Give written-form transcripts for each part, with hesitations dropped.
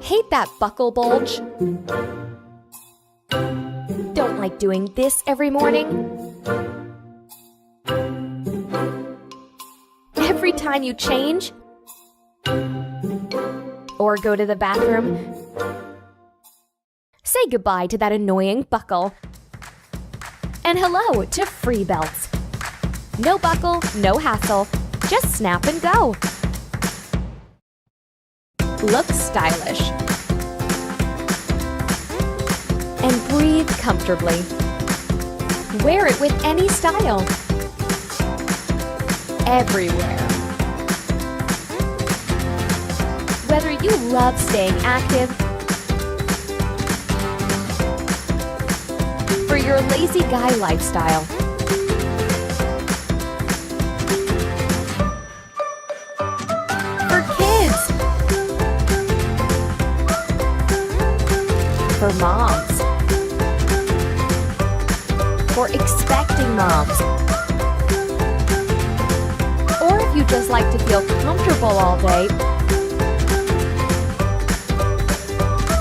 Hate that buckle bulge. Don't like doing this every morning. Every time you change or go to the bathroom, say goodbye to that annoying buckle. And hello to Free Belts. No buckle, no hassle, just snap and go. Look stylish. And breathe comfortably. Wear it with any style. Everywhere. Whether you love staying active, for your lazy guy lifestyle, for kids, for moms, for expecting moms, or if you just like to feel comfortable all day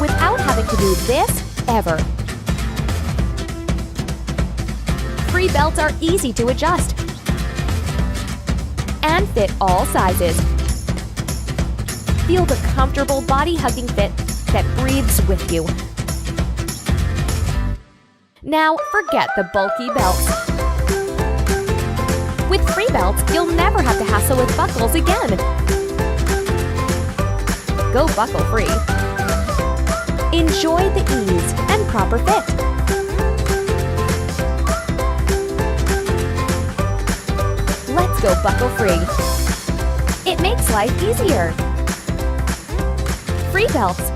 without having to do this ever. Free Belts are easy to adjust and fit all sizes. Feel the comfortable body-hugging fit that breathes with you. Now, forget the bulky belts. With Free Belts, you'll never have to hassle with buckles again. Go buckle free. Enjoy the ease and proper fit. Let's go buckle free. It makes life easier. Free Belts.